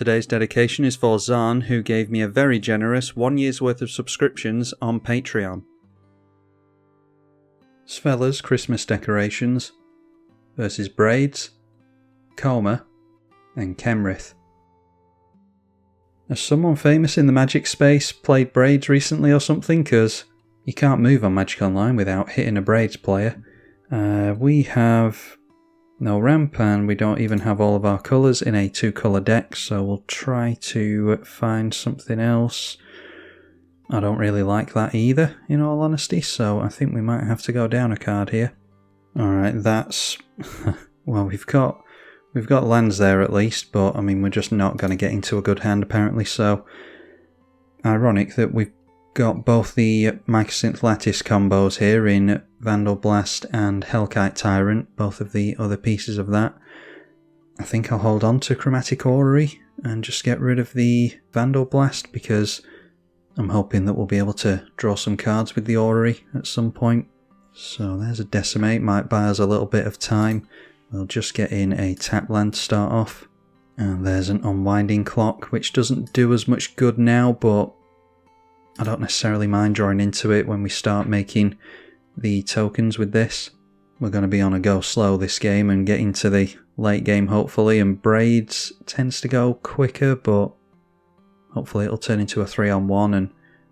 Today's dedication is for Zahn, who gave me a very generous 1 year's worth of subscriptions on Patreon. Svella's Christmas decorations versus Braids, Coma, and Kenrith. Has someone famous in the Magic space played Braids recently or something? Because you can't move on Magic Online without hitting a Braids player. We have no ramp, and we don't even have all of our colours in a 2-colour deck, so we'll try to find something else. I don't really like that either, in all honesty, so I think we might have to go down a card here. Alright, that's... well, we've got lands there at least, but I mean, we're just not going to get into a good hand apparently, so... Ironic that we've got both the Mycosynth Lattice combos here in Vandal Blast and Hellkite Tyrant, both of the other pieces of that. I think I'll hold on to Chromatic Orrery and just get rid of the Vandal Blast, because I'm hoping that we'll be able to draw some cards with the Orrery at some point. So there's a Decimate, might buy us a little bit of time. We'll just get in a tap land to start off. And there's an Unwinding Clock, which doesn't do as much good now, but I don't necessarily mind drawing into it when we start making the tokens with this. We're going to be on a go slow this game and get into the late game hopefully, and Braids tends to go quicker, but hopefully it'll turn into a 3-on-1 and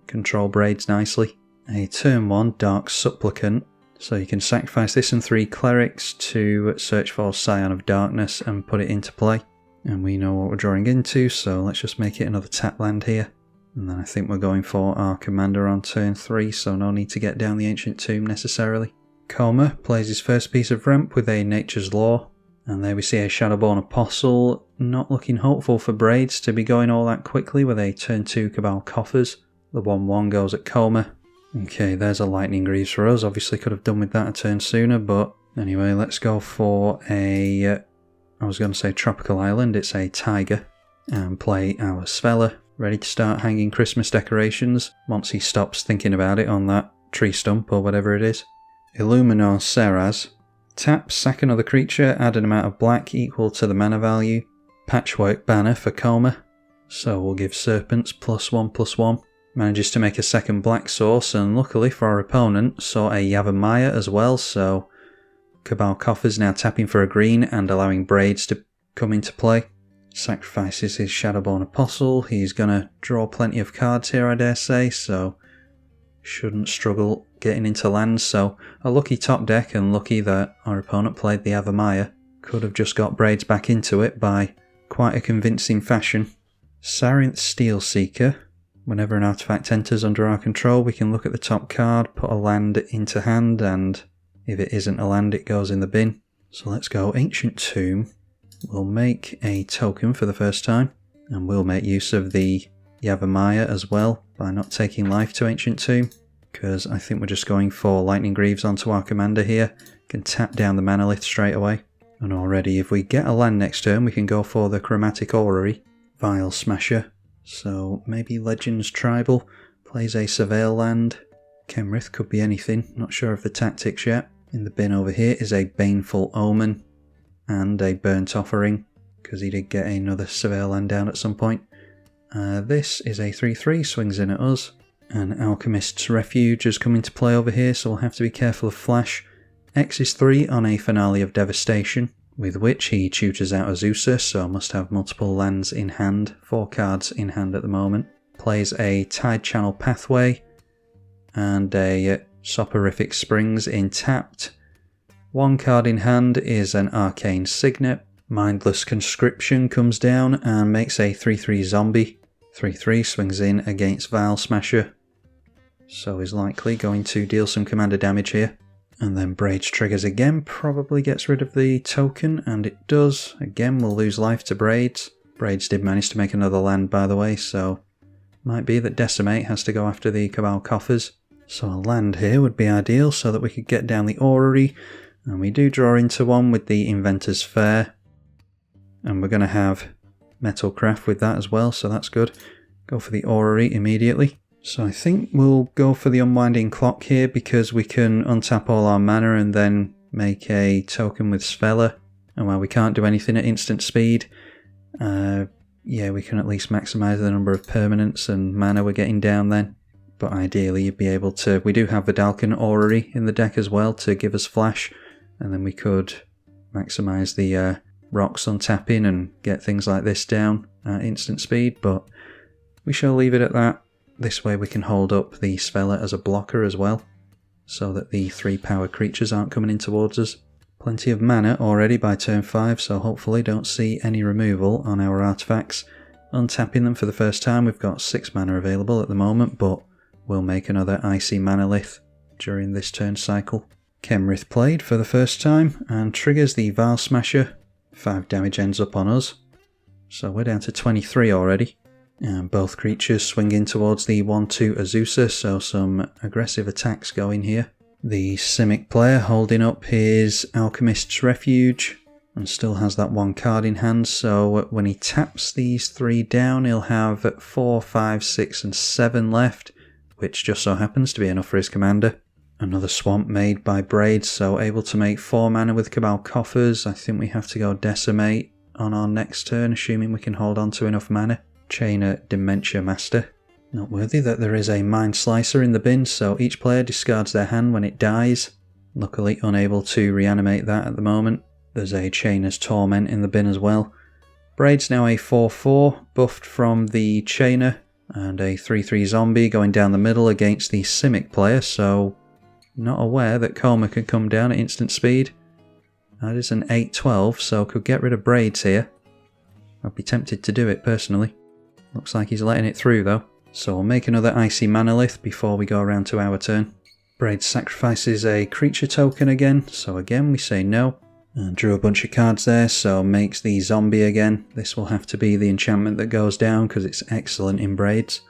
control Braids nicely. A turn 1 Dark Supplicant, so you can sacrifice this and 3 Clerics to search for Scion of Darkness and put it into play. And we know what we're drawing into, so let's just make it another tap land here. And then I think we're going for our commander on turn 3, so no need to get down the Ancient Tomb necessarily. Coma plays his first piece of ramp with a Nature's Law. And there we see a Shadowborn Apostle, not looking hopeful for Braids to be going all that quickly with a turn 2 Cabal Coffers. The 1-1 goes at Coma. Okay, there's a Lightning Greaves for us, obviously could have done with that a turn sooner, but anyway, let's go for a, I was going to say Tropical Island, it's a Tiger, and play our Svella. Ready to start hanging Christmas decorations once he stops thinking about it on that tree stump or whatever it is. Illuminor Seraz. Tap, sack another creature, add an amount of black equal to the mana value. Patchwork Banner for Coma. So we'll give Serpents +1/+1. Manages to make a second black source, and luckily for our opponent saw a Yavimaya as well, so Cabal Coffers now tapping for a green and allowing Braids to come into play. Sacrifices his Shadowborn Apostle. He's going to draw plenty of cards here, I dare say, so shouldn't struggle getting into lands. So a lucky top deck, and lucky that our opponent played the Yavimaya. Could have just got Braids back into it by quite a convincing fashion. Sarinth Steelseeker. Whenever an artifact enters under our control, we can look at the top card, put a land into hand, and if it isn't a land, it goes in the bin. So let's go Ancient Tomb. We'll make a token for the first time, and we'll make use of the Yavimaya as well by not taking life to Ancient Tomb, because I think we're just going for Lightning Greaves onto our commander here. Can tap down the Manalith straight away, and already if we get a land next turn we can go for the Chromatic Orrery. Vile Smasher, so maybe Legends Tribal, plays a Surveil land. Kenrith could be anything, not sure of the tactics yet. In the bin over here is a Baneful Omen and a Burnt Offering, because he did get another Surveil land down at some point. This is a 3/3, swings in at us. And Alchemist's Refuge has come into play over here, so we'll have to be careful of flash. X is 3 on a Finale of Devastation, with which he tutors out Azusa, so must have multiple lands in hand, 4 cards in hand at the moment. Plays a Tide Channel Pathway and a Soporific Springs in tapped. 1 card in hand is an Arcane Signet. Mindless Conscription comes down and makes a 3/3 zombie. 3/3 swings in against Vile Smasher, so is likely going to deal some commander damage here. And then Braids triggers again, probably gets rid of the token, and it does. Again, we'll lose life to Braids. Braids did manage to make another land, by the way, so might be that Decimate has to go after the Cabal Coffers. So a land here would be ideal so that we could get down the Orrery. And we do draw into one with the Inventor's Fair. And we're going to have Metalcraft with that as well, so that's good. Go for the Orrery immediately. So I think we'll go for the Unwinding Clock here, because we can untap all our mana and then make a token with Svella. And while we can't do anything at instant speed, yeah, we can at least maximise the number of permanents and mana we're getting down then. But ideally you'd be able to... We do have Vidalcan Orrery in the deck as well to give us flash, and then we could maximise the rocks untapping and get things like this down at instant speed, but we shall leave it at that. This way we can hold up the Svella as a blocker as well, so that the 3 power creatures aren't coming in towards us. Plenty of mana already by turn 5, so hopefully don't see any removal on our artifacts. Untapping them for the first time, we've got 6 mana available at the moment, but we'll make another Icy Manalith during this turn cycle. Kemrith played for the first time and triggers the Vial Smasher. 5 damage ends up on us, so we're down to 23 already. And both creatures swing in towards the 1-2 Azusa, so some aggressive attacks going here. The Simic player holding up his Alchemist's Refuge and still has that 1 card in hand, so when he taps these 3 down he'll have 4, 5, 6 and 7 left, which just so happens to be enough for his commander. Another swamp made by Braids, so able to make 4 mana with Cabal Coffers. I think we have to go Decimate on our next turn, assuming we can hold on to enough mana. Chainer Dementia Master. Noteworthy that there is a Mind Slicer in the bin, so each player discards their hand when it dies. Luckily unable to reanimate that at the moment. There's a Chainer's Torment in the bin as well. Braid's now a 4-4, buffed from the Chainer, and a 3-3 zombie going down the middle against the Simic player, so not aware that Coma can come down at instant speed. That is an 8-12, so could get rid of Braids here. I'd be tempted to do it personally. Looks like he's letting it through though. So we'll make another Icy Manalith before we go around to our turn. Braid sacrifices a creature token again, so again we say no. And drew a bunch of cards there, so makes the zombie again. This will have to be the enchantment that goes down because it's excellent in Braids.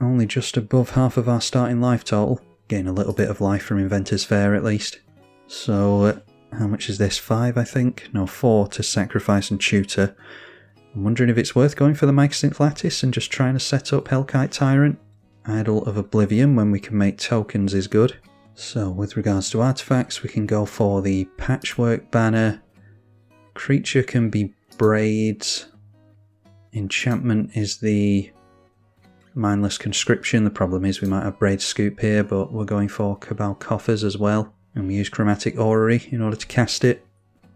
Only just above half of our starting life total. Gain a little bit of life from Inventor's Fair at least. So how much is this? 5 I think? No, 4 to sacrifice and tutor. I'm wondering if it's worth going for the Mycosynth Lattice and just trying to set up Hellkite Tyrant. Idol of Oblivion when we can make tokens is good. So with regards to artifacts, we can go for the Patchwork Banner. Creature can be Braids. Enchantment is the Mindless Conscription. The problem is we might have Braid Scoop here, but we're going for Cabal Coffers as well. And we use Chromatic Orrery in order to cast it.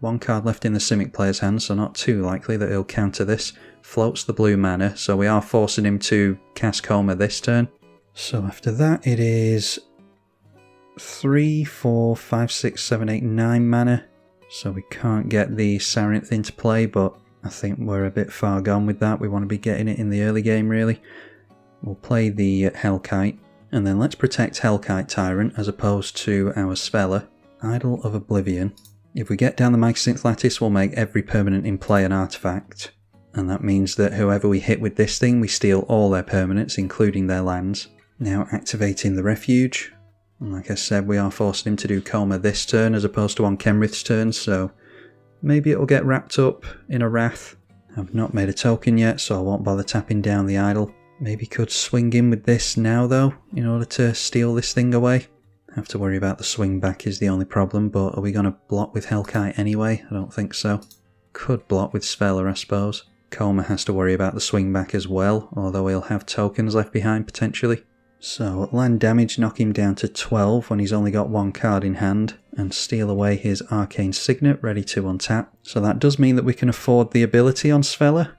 1 card left in the Simic player's hand, so not too likely that he'll counter this. Floats the blue mana, so we are forcing him to cast Coma this turn. So after that it is 3, 4, 5, 6, 7, 8, 9 mana. So we can't get the Sarinth into play, but I think we're a bit far gone with that. We want to be getting it in the early game really. We'll play the Hellkite, and then let's protect Hellkite Tyrant as opposed to our Svella. Idol of Oblivion. If we get down the Mycosynth Lattice, we'll make every permanent in play an artifact. And that means that whoever we hit with this thing, we steal all their permanents, including their lands. Now activating the Refuge. And like I said, we are forcing him to do Coma this turn as opposed to on Kenrith's turn, so maybe it'll get wrapped up in a Wrath. I've not made a token yet, so I won't bother tapping down the Idol. Maybe could swing in with this now though, in order to steal this thing away. Have to worry about the swing back is the only problem, but are we going to block with Hellkite anyway? I don't think so. Could block with Svella, I suppose. Coma has to worry about the swing back as well, although he'll have tokens left behind potentially. So land damage, knock him down to 12 when he's only got 1 card in hand, and steal away his Arcane Signet ready to untap. So that does mean that we can afford the ability on Svella,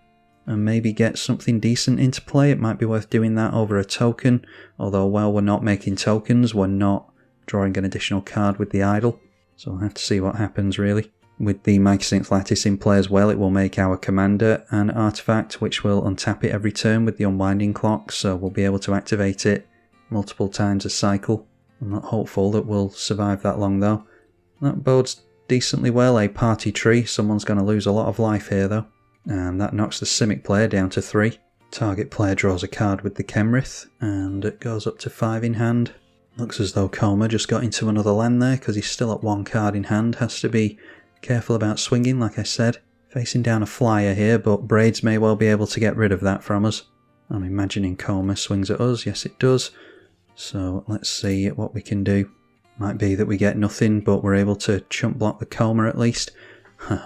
and maybe get something decent into play. It might be worth doing that over a token, although while we're not making tokens, we're not drawing an additional card with the Idol, so we'll have to see what happens really. With the Mycosynth Lattice in play as well, it will make our commander an artifact which will untap it every turn with the Unwinding Clock, so we'll be able to activate it multiple times a cycle. I'm not hopeful that we'll survive that long though. That bodes decently well, a party tree. Someone's going to lose a lot of life here though. And that knocks the Simic player down to 3. Target player draws a card with the Kenrith, and it goes up to 5 in hand. Looks as though Coma just got into another land there because he's still at 1 card in hand. Has to be careful about swinging, like I said. Facing down a flyer here, but Braids may well be able to get rid of that from us. I'm imagining Coma swings at us. Yes, it does. So let's see what we can do. Might be that we get nothing, but we're able to chump block the Coma at least.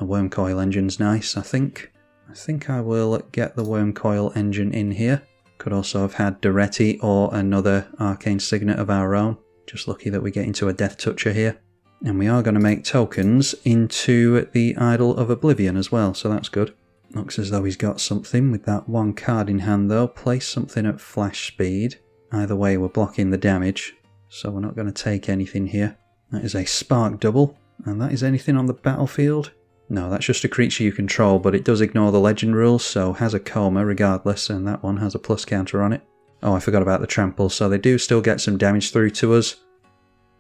Worm Coil Engine's nice, I think. I think I will get the Worm Coil engine in here. Could also have had Duretti or another Arcane Signet of our own. Just lucky that we get into a Death Toucher here. And we are going to make tokens into the Idol of Oblivion as well, so that's good. Looks as though he's got something with that one card in hand though. Place something at flash speed. Either way we're blocking the damage, so we're not going to take anything here. That is a Spark Double, and that is anything on the battlefield? No, that's just a creature you control, but it does ignore the legend rules, so has a coma regardless, and that one has a plus counter on it. Oh, I forgot about the trample, so they do still get some damage through to us,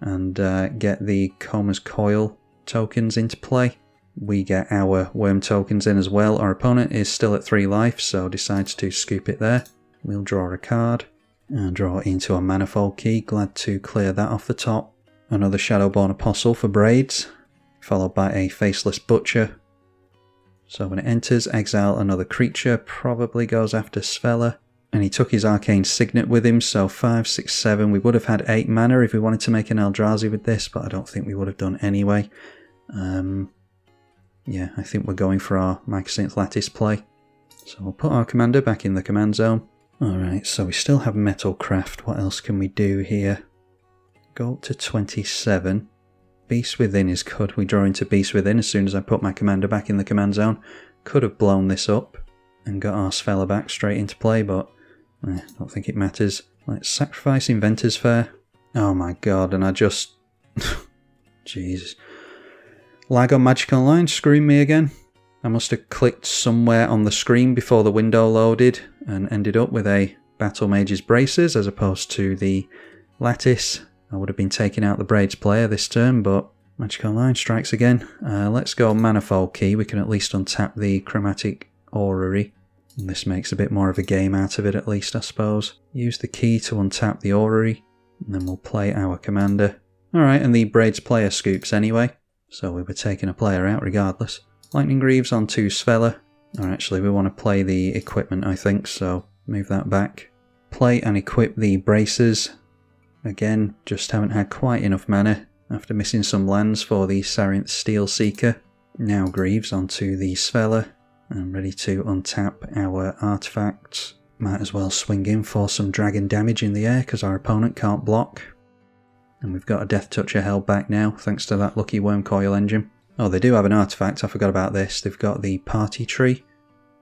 and get the Coma's Coil tokens into play. We get our worm tokens in as well. Our opponent is still at 3 life, so decides to scoop it there. We'll draw a card, and draw into a Manifold Key. Glad to clear that off the top. Another Shadowborn Apostle for Braids, followed by a Faceless Butcher. So when it enters, exile another creature, probably goes after Svella. And he took his Arcane Signet with him, so 5, 6, 7. We would have had 8 mana if we wanted to make an Eldrazi with this, but I don't think we would have done anyway. Yeah, I think we're going for our Mycosynth Lattice play. So we'll put our commander back in the command zone. Alright, so we still have Metalcraft. What else can we do here? Go up to 27. Beast Within is good. We draw into Beast Within as soon as I put my commander back in the command zone. Could have blown this up and got our Svella back straight into play, but I don't think it matters. Let's sacrifice Inventor's Fair. Oh my god, and I just... Jesus. Lag on Magic Online, screwing me again. I must have clicked somewhere on the screen before the window loaded and ended up with a Battle Mage's Braces as opposed to the Lattice. I would have been taking out the Braids player this turn, but Magic Online strikes again. Let's go Manifold Key. We can at least untap the Chromatic Orrery. And this makes a bit more of a game out of it at least, I suppose. Use the key to untap the Orrery, and then we'll play our commander. Alright, and the Braids player scoops anyway, so we were taking a player out regardless. Lightning Greaves onto Svella. Or actually, we want to play the equipment, I think, so move that back. Play and equip the Braces. Again, just haven't had quite enough mana after missing some lands for the Sarinth Steel Seeker. Now Greaves onto the Svella. I'm ready to untap our artifacts. Might as well swing in for some dragon damage in the air because our opponent can't block. And we've got a Death Toucher held back now thanks to that lucky Worm Coil engine. Oh, they do have an artifact, I forgot about this. They've got the Party Tree.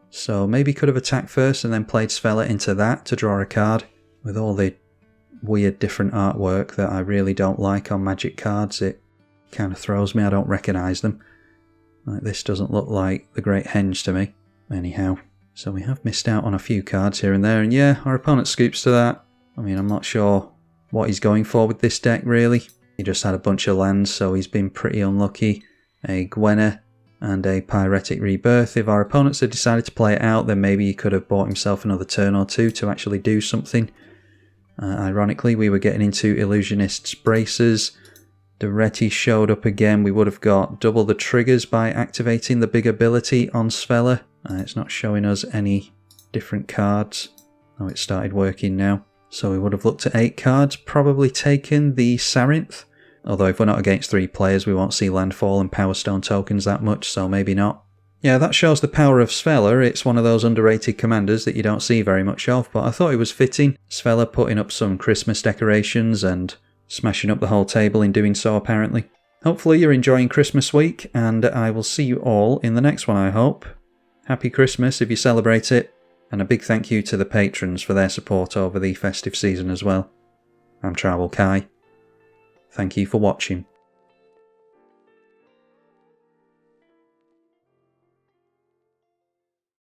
So maybe could have attacked first and then played Svella into that to draw a card. With all the weird different artwork that I really don't like on Magic cards, it kind of throws me, I don't recognise them. Like this doesn't look like the Great Henge to me. Anyhow, so we have missed out on a few cards here and there, and yeah, our opponent scoops to that. I mean, I'm not sure what he's going for with this deck really. He just had a bunch of lands, so he's been pretty unlucky. A Gwenna and a Pyretic Rebirth. If our opponents had decided to play it out, then maybe he could have bought himself another turn or two to actually do something. Ironically, we were getting into Illusionist's Braces. Duretti showed up again. We would have got double the triggers by activating the big ability on Svella. It's not showing us any different cards. Oh, it started working now. So we would have looked at 8 cards, probably taken the Sarinth. Although if we're not against 3 players, we won't see Landfall and Power Stone tokens that much, so maybe not. Yeah, that shows the power of Svella. It's one of those underrated commanders that you don't see very much of, but I thought it was fitting. Svella putting up some Christmas decorations and smashing up the whole table in doing so, apparently. Hopefully you're enjoying Christmas week, and I will see you all in the next one, I hope. Happy Christmas if you celebrate it, and a big thank you to the patrons for their support over the festive season as well. I'm tribalkai. Thank you for watching.